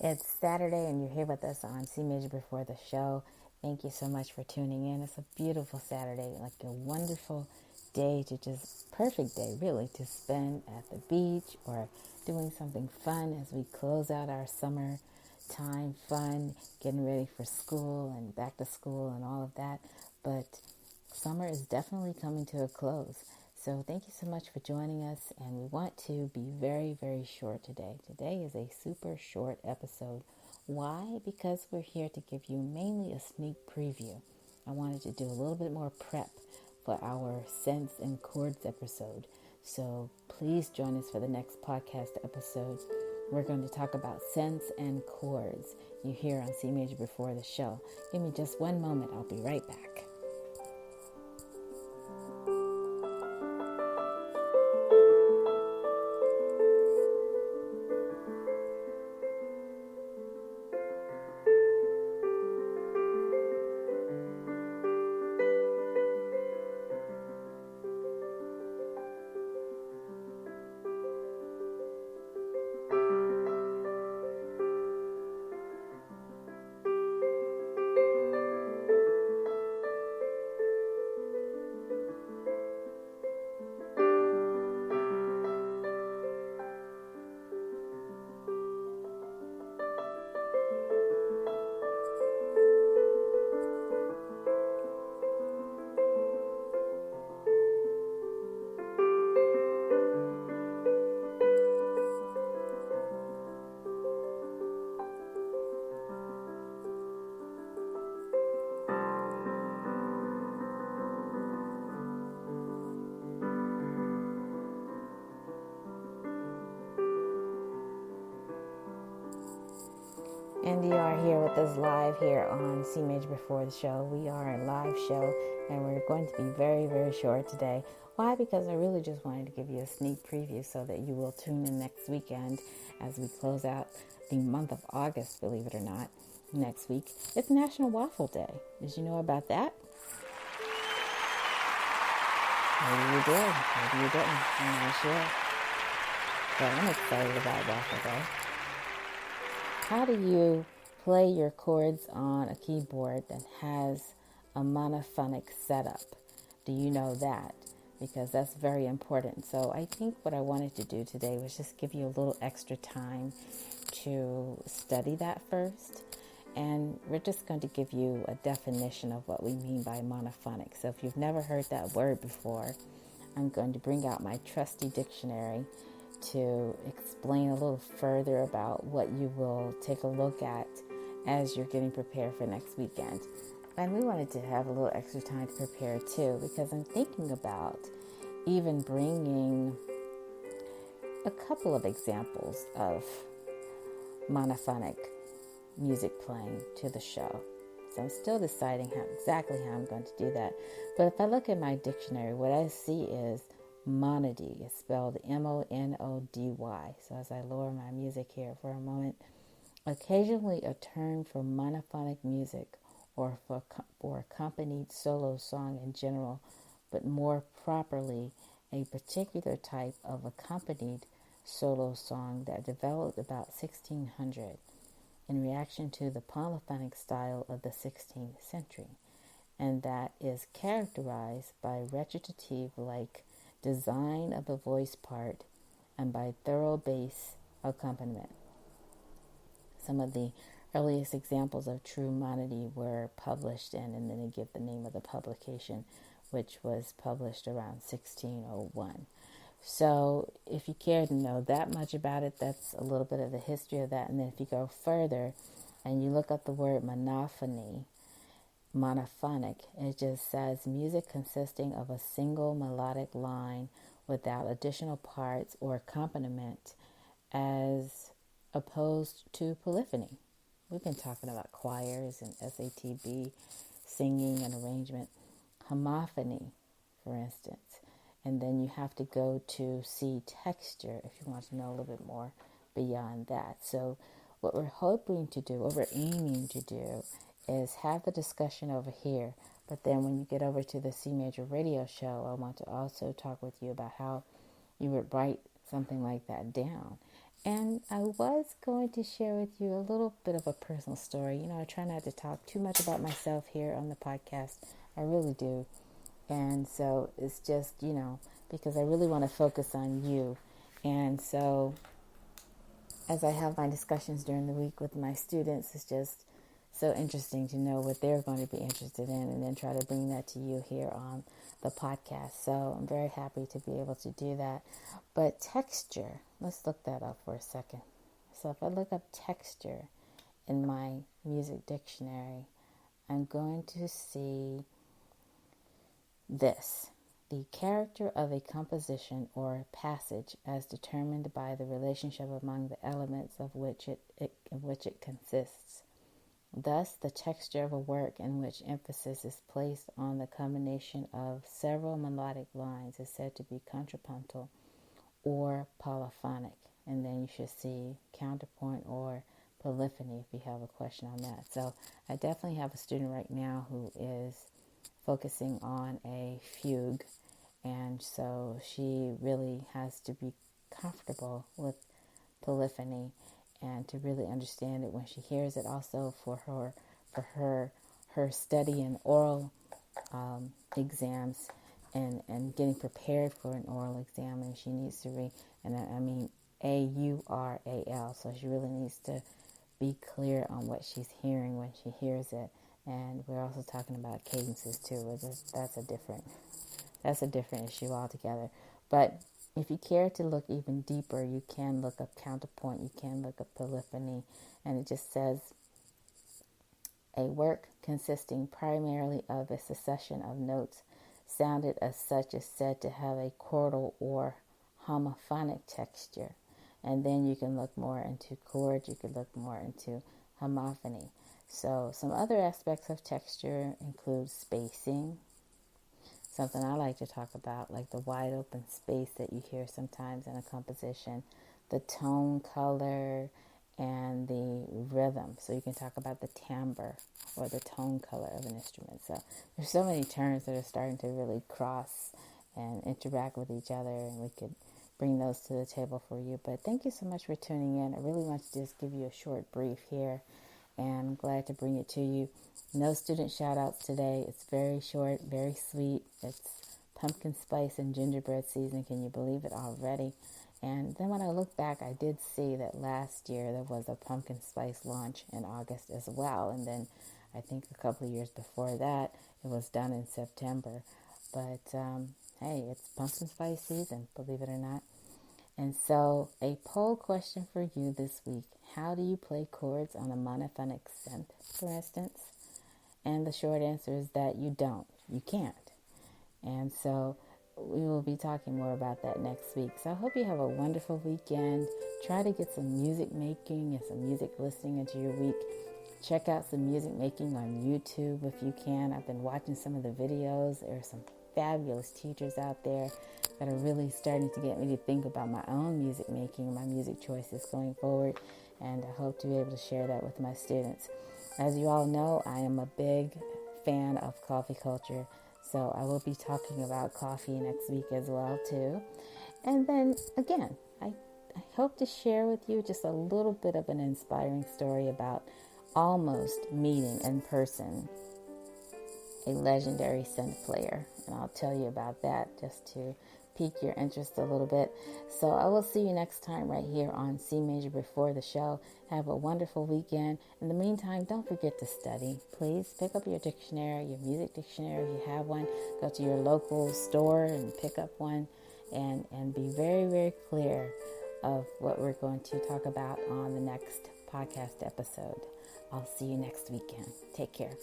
It's Saturday and you're here with us on CMajor before the show. Thank you so much for tuning in. It's a beautiful Saturday, like a wonderful day perfect day really, to spend at the beach or doing something fun as we close out our summer time fun, getting ready for school and back to school and all of that. But summer is definitely coming to a close. So thank you so much for joining us, and we want to be very, very short today. Today is a super short episode. Why? Because we're here to give you mainly a sneak preview. I wanted to do a little bit more prep for our synths and chords episode. So please join us for the next podcast episode. We're going to talk about synths and chords. You hear on CMajor before the show. Give me just one moment. I'll be right back. And you are here with us live here on CMajor before the show. We are a live show, and we're going to be very, very short today. Why? Because I really just wanted to give you a sneak preview so that you will tune in next weekend as we close out the month of August, believe it or not. Next week, it's National Waffle Day. Did you know about that? Maybe you did. Maybe you didn't. I'm not sure. But I'm excited about Waffle Day. How do you play your chords on a keyboard that has a monophonic setup? Do you know that? Because that's very important. So I think what I wanted to do today was just give you a little extra time to study that first. And we're just going to give you a definition of what we mean by monophonic. So if you've never heard that word before, I'm going to bring out my trusty dictionary to explain a little further about what you will take a look at as you're getting prepared for next weekend. And we wanted to have a little extra time to prepare too, because I'm thinking about even bringing a couple of examples of monophonic music playing to the show. So I'm still deciding exactly how I'm going to do that. But if I look at my dictionary, what I see is monody. It's spelled M-O-N-O-D-Y. So as I lower my music here for a moment, occasionally a term for monophonic music or for accompanied solo song in general, but more properly a particular type of accompanied solo song that developed about 1600 in reaction to the polyphonic style of the 16th century, and that is characterized by recitative-like design of the voice part and by thorough bass accompaniment. Some of the earliest examples of true monody were published in, and then they give the name of the publication, which was published around 1601. So if you care to know that much about it, that's a little bit of the history of that. And then if you go further and you look up the word monophonic, it just says music consisting of a single melodic line without additional parts or accompaniment, as opposed to polyphony. We've been talking about choirs and SATB, singing and arrangement. Homophony, for instance. And then you have to go to see texture if you want to know a little bit more beyond that. So what we're hoping to do, what we're aiming to do, is have the discussion over here. But then when you get over to the CMajor radio show, I want to also talk with you about how you would write something like that down. And I was going to share with you a little bit of a personal story. I try not to talk too much about myself here on the podcast. I really do. And so it's just, because I really want to focus on you. And so as I have my discussions during the week with my students, it's just so interesting to know what they're going to be interested in and then try to bring that to you here on the podcast. So I'm very happy to be able to do that. But texture, let's look that up for a second. So if I look up texture in my music dictionary, I'm going to see this: the character of a composition or passage as determined by the relationship among the elements of which it consists. Thus, the texture of a work in which emphasis is placed on the combination of several melodic lines is said to be contrapuntal or polyphonic. And then you should see counterpoint or polyphony if you have a question on that. So I definitely have a student right now who is focusing on a fugue, and so she really has to be comfortable with polyphony and to really understand it when she hears it. Also for her study and oral exams and getting prepared for an oral exam, and she needs to read, and I mean AURAL, so she really needs to be clear on what she's hearing when she hears it. And we're also talking about cadences too. That's a different issue altogether. But if you care to look even deeper, you can look up counterpoint, you can look up polyphony, and it just says a work consisting primarily of a succession of notes sounded as such is said to have a chordal or homophonic texture. And then you can look more into chords, you can look more into homophony. So some other aspects of texture include spacing, something I like to talk about, like the wide open space that you hear sometimes in a composition, the tone, color, and the rhythm. So you can talk about the timbre or the tone color of an instrument. So there's so many terms that are starting to really cross and interact with each other, and we could bring those to the table for you. But thank you so much for tuning in. I really want to just give you a short brief here, and I'm glad to bring it to you. No student shout outs today. It's very short, very sweet. It's pumpkin spice and gingerbread season. Can you believe it already? And then when I look back, I did see that last year there was a pumpkin spice launch in August as well. And then I think a couple of years before that, it was done in September. But hey, it's pumpkin spice season, believe it or not. And so a poll question for you this week: how do you play chords on a monophonic synth, for instance? And the short answer is that you don't. You can't. And so we will be talking more about that next week. So I hope you have a wonderful weekend. Try to get some music making and some music listening into your week. Check out some music making on YouTube if you can. I've been watching some of the videos. There are some fabulous teachers out there that are really starting to get me to think about my own music making and my music choices going forward. And I hope to be able to share that with my students. As you all know, I am a big fan of coffee culture. So I will be talking about coffee next week as well too. And then again, I hope to share with you just a little bit of an inspiring story about almost meeting in person a legendary synth player. And I'll tell you about that just to pique your interest a little bit. So I will see you next time right here on CMajor Before the Show. Have a wonderful weekend. In the meantime, don't forget to study. Please pick up your dictionary, your music dictionary if you have one. Go to your local store and pick up one, and be very, very clear of what we're going to talk about on the next podcast episode. I'll see you next weekend. Take care.